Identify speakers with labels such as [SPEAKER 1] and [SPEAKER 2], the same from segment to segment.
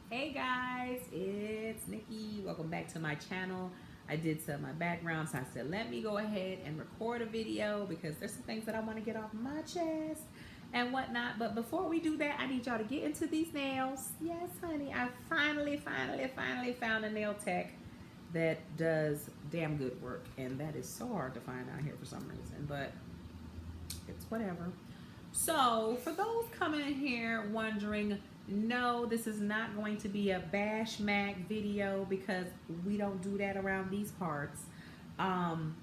[SPEAKER 1] Hey guys, it's Nikki. Welcome back to my channel. I did some of my background, so I said let me go ahead and record a video because there's some things that I want to get off my chest and whatnot. But before we do that, I need y'all to get into these nails. Yes, honey, I finally found a nail tech that does damn good work, and that is so hard to find out here for some reason, but it's whatever. So, for those coming in here wondering, no, this is not going to be a Bash Mag video because we don't do that around these parts. Um,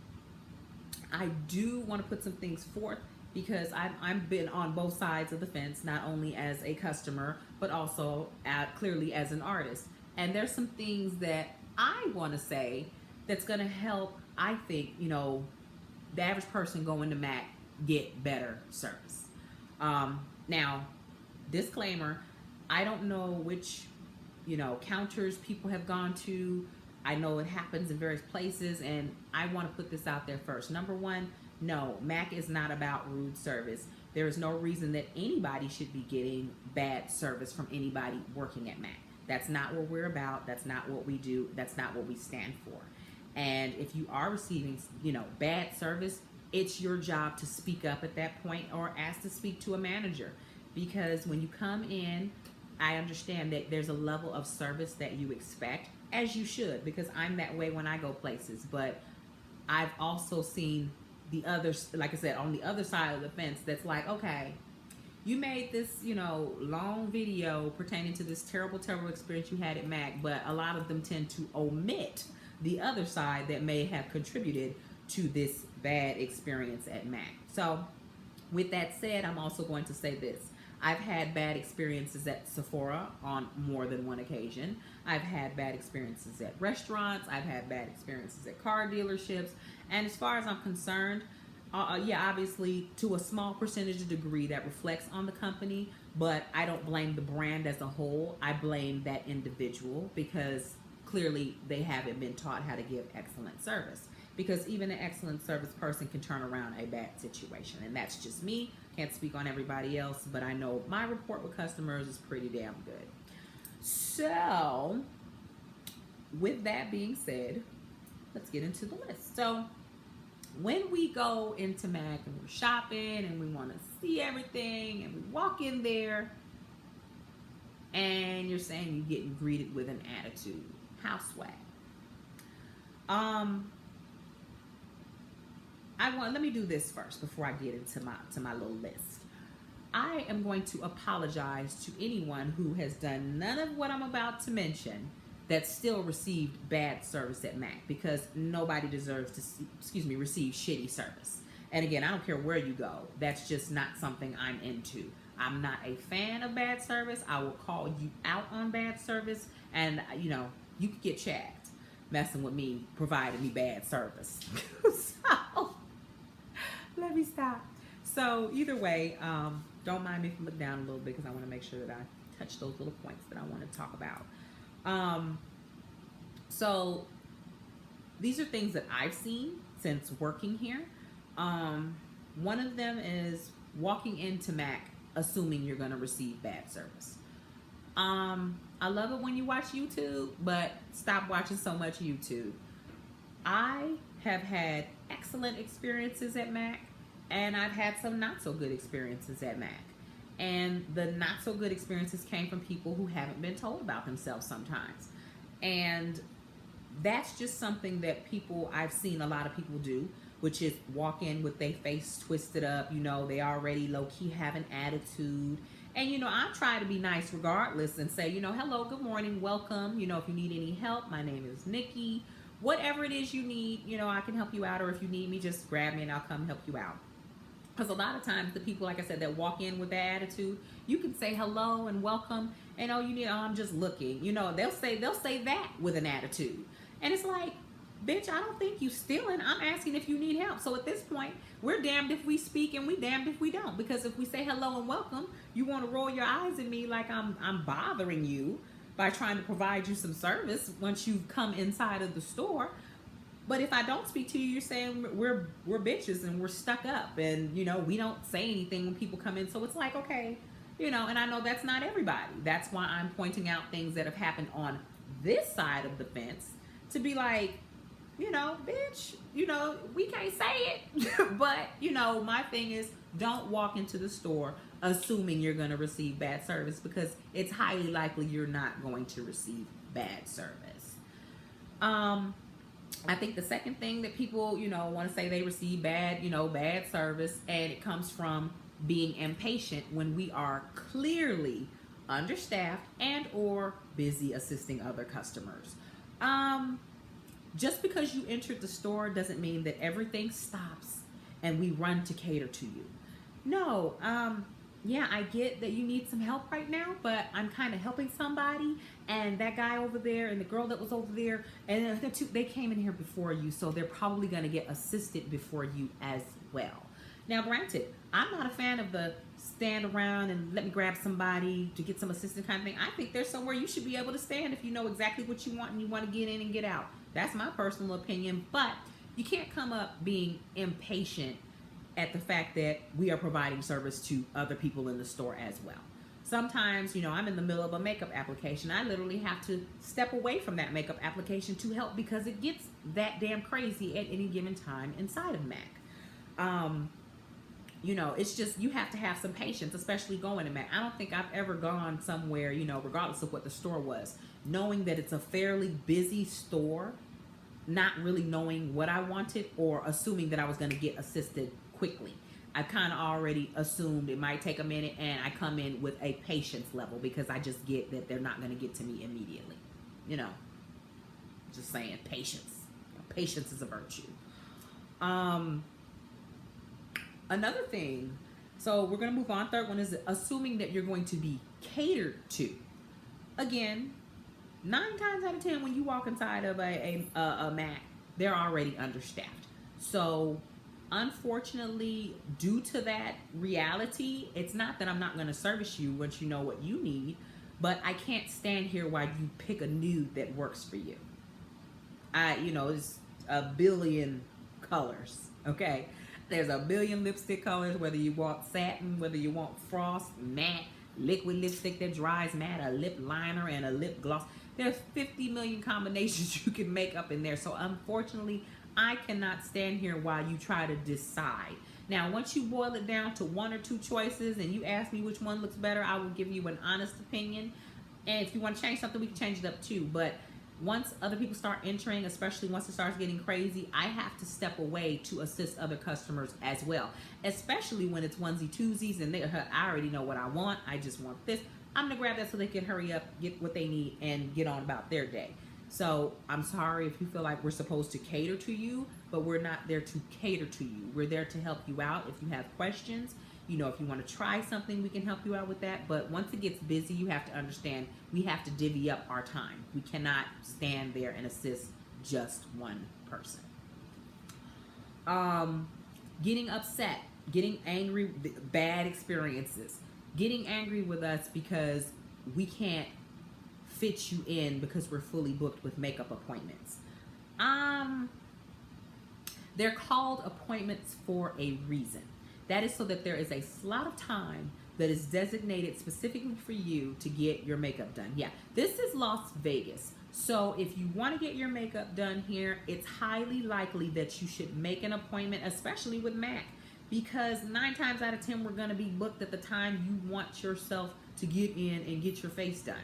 [SPEAKER 1] I do want to put some things forth because I've been on both sides of the fence, not only as a customer, but also clearly as an artist. And there's some things that I want to say that's going to help, I think, the average person going to Mac get better service. Now, disclaimer, I don't know which, counters people have gone to. I know it happens in various places, and I want to put this out there first. Number one, no, Mac is not about rude service. There is no reason that anybody should be getting bad service from anybody working at Mac. That's not what we're about. That's not what we do. That's not what we stand for. And if you are receiving, bad service, it's your job to speak up at that point or ask to speak to a manager. Because when you come in, I understand that there's a level of service that you expect, as you should, because I'm that way when I go places. But I've also seen the others, like I said, on the other side of the fence, that's like, okay, you made this, long video pertaining to this terrible, terrible experience you had at Mac, but a lot of them tend to omit the other side that may have contributed to this bad experience at Mac. So, with that said, I'm also going to say this. I've had bad experiences at Sephora on more than one occasion. I've had bad experiences at restaurants. I've had bad experiences at car dealerships. And as far as I'm concerned, yeah, obviously to a small percentage of degree that reflects on the company, but I don't blame the brand as a whole. I blame that individual because clearly they haven't been taught how to give excellent service. Because even an excellent service person can turn around a bad situation. And that's just me. Can't speak on everybody else, but I know my rapport with customers is pretty damn good. So, with that being said, let's get into the list. So, when we go into Mac and we're shopping and we want to see everything and we walk in there and you're saying you're getting greeted with an attitude, how swag. Let me do this first before I get into my little list. I am going to apologize to anyone who has done none of what I'm about to mention that still received bad service at Mac, because nobody deserves to receive shitty service. And again, I don't care where you go. That's just not something I'm into. I'm not a fan of bad service. I will call you out on bad service, and you could get chapped messing with me, providing me bad service. So let me stop. So either way, don't mind me if I look down a little bit because I want to make sure that I touch those little points that I want to talk about. So these are things that I've seen since working here. One of them is walking into Mac assuming you're going to receive bad service. I love it when you watch YouTube, but stop watching so much YouTube. I have had excellent experiences at Mac, and I've had some not so good experiences at Mac. And the not so good experiences came from people who haven't been told about themselves sometimes. And that's just something that I've seen a lot of people do, which is walk in with their face twisted up. They already low-key have an attitude. And, I try to be nice regardless and say, hello, good morning, welcome. If you need any help, my name is Nikki. Whatever it is you need, I can help you out. Or if you need me, just grab me and I'll come help you out. Because a lot of times the people, like I said, that walk in with that attitude, you can say hello and welcome, and I'm just looking. They'll say that with an attitude. And it's like, bitch, I don't think you stealing. I'm asking if you need help. So at this point, we're damned if we speak and we damned if we don't. Because if we say hello and welcome, you want to roll your eyes at me like I'm bothering you by trying to provide you some service once you've come inside of the store. But if I don't speak to you, you're saying we're bitches and we're stuck up, and we don't say anything when people come in. So it's like, okay, And I know that's not everybody. That's why I'm pointing out things that have happened on this side of the fence to be like, bitch, we can't say it. But, my thing is, don't walk into the store assuming you're going to receive bad service, because it's highly likely you're not going to receive bad service. I think the second thing that people, want to say they receive bad, bad service, and it comes from being impatient when we are clearly understaffed and or busy assisting other customers. Just because you entered the store doesn't mean that everything stops and we run to cater to you. No, yeah, I get that you need some help right now, but I'm kind of helping somebody, and that guy over there and the girl that was over there, and they came in here before you, so they're probably going to get assisted before you as well. Now, granted, I'm not a fan of the stand around and let me grab somebody to get some assistance kind of thing. I think there's somewhere you should be able to stand if you know exactly what you want and you want to get in and get out. That's my personal opinion, but you can't come up being impatient at the fact that we are providing service to other people in the store as well. Sometimes, I'm in the middle of a makeup application. I literally have to step away from that makeup application to help because it gets that damn crazy at any given time inside of M.A.C. It's just, you have to have some patience, especially going to M.A.C. I don't think I've ever gone somewhere, regardless of what the store was, knowing that it's a fairly busy store, not really knowing what I wanted or assuming that I was going to get assisted quickly. I kind of already assumed it might take a minute, and I come in with a patience level because I just get that they're not going to get to me immediately. Just saying, patience. Patience is a virtue. Another thing, so we're going to move on. Third one is assuming that you're going to be catered to. Again, 9 times out of 10, when you walk inside of a M.A.C, they're already understaffed. So unfortunately, due to that reality, it's not that I'm not going to service you once you know what you need, but I can't stand here while you pick a nude that works for you. It's a billion colors, okay? There's a billion lipstick colors, whether you want satin, whether you want frost, matte, liquid lipstick that dries matte, a lip liner, and a lip gloss. There's 50 million combinations you can make up in there. So unfortunately, I cannot stand here while you try to decide. Now, once you boil it down to 1 or 2 choices and you ask me which one looks better, I will give you an honest opinion. And if you want to change something, we can change it up too. But once other people start entering, especially once it starts getting crazy, I have to step away to assist other customers as well. Especially when it's onesie twosies and I already know what I want. I just want this. I'm going to grab that so they can hurry up, get what they need, and get on about their day. So I'm sorry if you feel like we're supposed to cater to you, but we're not there to cater to you. We're there to help you out. If you have questions, if you want to try something, we can help you out with that. But once it gets busy, you have to understand we have to divvy up our time. We cannot stand there and assist just one person. Getting upset, getting angry, bad experiences, getting angry with us because we can't fit you in because we're fully booked with makeup appointments. They're called appointments for a reason. That is so that there is a slot of time that is designated specifically for you to get your makeup done. Yeah, this is Las Vegas. So if you want to get your makeup done here, it's highly likely that you should make an appointment, especially with M.A.C, because 9 times out of 10, we're going to be booked at the time you want yourself to get in and get your face done.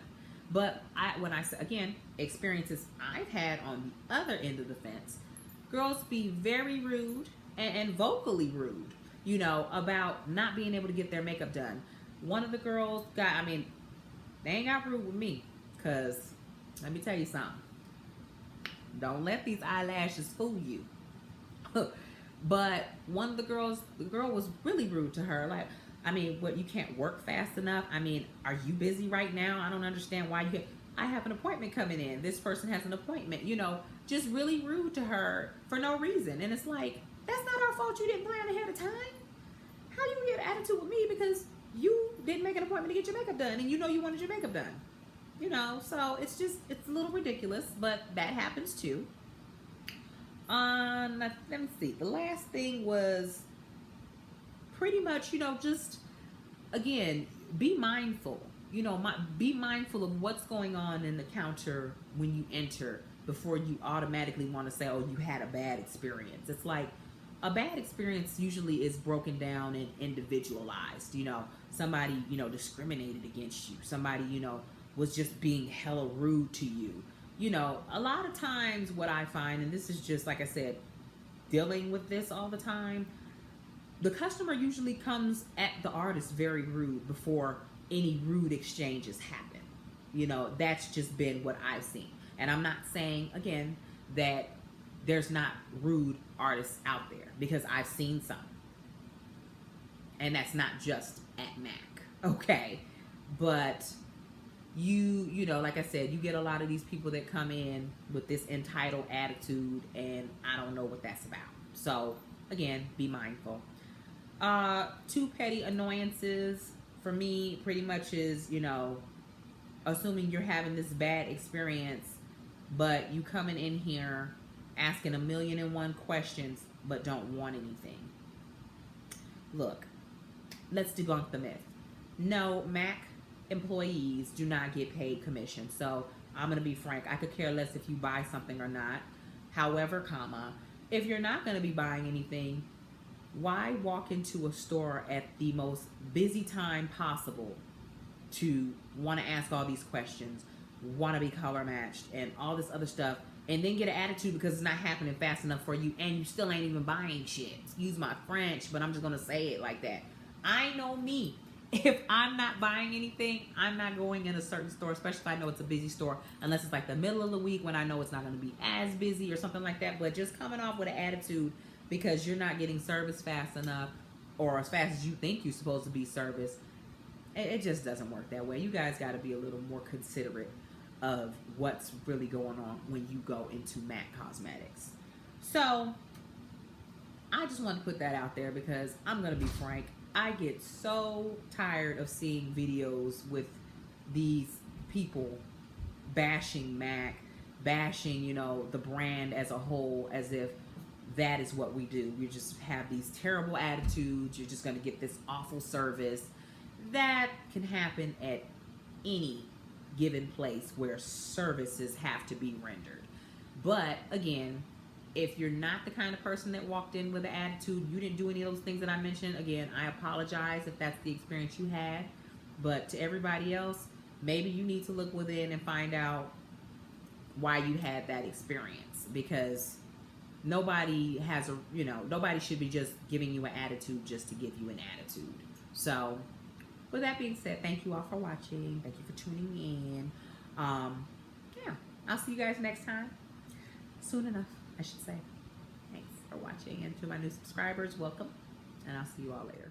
[SPEAKER 1] But when I say, again, experiences I've had on the other end of the fence, girls be very rude and vocally rude, about not being able to get their makeup done. One of the girls they ain't got rude with me, because let me tell you something. Don't let these eyelashes fool you. But one of the girl was really rude to her. Like, what, you can't work fast enough? Are you busy right now? I don't understand why I have an appointment coming in. This person has an appointment, just really rude to her for no reason. And it's like, that's not our fault you didn't plan ahead of time. How you get an attitude with me because you didn't make an appointment to get your makeup done and you wanted your makeup done? So it's a little ridiculous, but that happens too. Let me see. The last thing was pretty much, just, again, be mindful. You know, be mindful of what's going on in the counter when you enter before you automatically want to say, oh, you had a bad experience. It's like a bad experience usually is broken down and individualized. You know, somebody, you know, discriminated against you. Somebody, you know, was just being hella rude to you. You know, a lot of times what I find, and this is just, like I said, dealing with this all the time, the customer usually comes at the artist very rude before any rude exchanges happen. You know, that's just been what I've seen. And I'm not saying, again, that there's not rude artists out there, because I've seen some. And that's not just at M.A.C, okay? But you know, like I said, you get a lot of these people that come in with this entitled attitude, and I don't know what that's about. So, again, be mindful. Two petty annoyances for me pretty much is, you know, assuming you're having this bad experience, but you coming in here asking 1,000,001 questions but don't want anything. Look, let's debunk the myth. No, M.A.C employees do not get paid commission. So I'm going to be frank. I could care less if you buy something or not. However, comma, if you're not going to be buying anything, why walk into a store at the most busy time possible to want to ask all these questions, want to be color matched, and all this other stuff, and then get an attitude because it's not happening fast enough for you, and you still ain't even buying shit? Excuse my French, but I'm just going to say it like that. I know me. If I'm not buying anything, I'm not going in a certain store, especially if I know it's a busy store, unless it's like the middle of the week when I know it's not going to be as busy or something like that. But just coming off with an attitude because you're not getting service fast enough, or as fast as you think you're supposed to be serviced, it just doesn't work that way. You guys got to be a little more considerate of what's really going on when you go into M.A.C Cosmetics. So I just want to put that out there because I'm going to be frank. I get so tired of seeing videos with these people bashing M.A.C, bashing, you know, the brand as a whole, as if that is what we do. We just have these terrible attitudes. You're just going to get this awful service. That can happen at any given place where services have to be rendered. But again, if you're not the kind of person that walked in with an attitude, you didn't do any of those things that I mentioned, again, I apologize if that's the experience you had. But to everybody else, maybe you need to look within and find out why you had that experience, because nobody has a, you know, nobody should be just giving you an attitude just to give you an attitude. So with that being said, thank you all for watching. Thank you for tuning in. Yeah, I'll see you guys next time. Soon enough, I should say. Thanks for watching. And to my new subscribers, welcome. And I'll see you all later.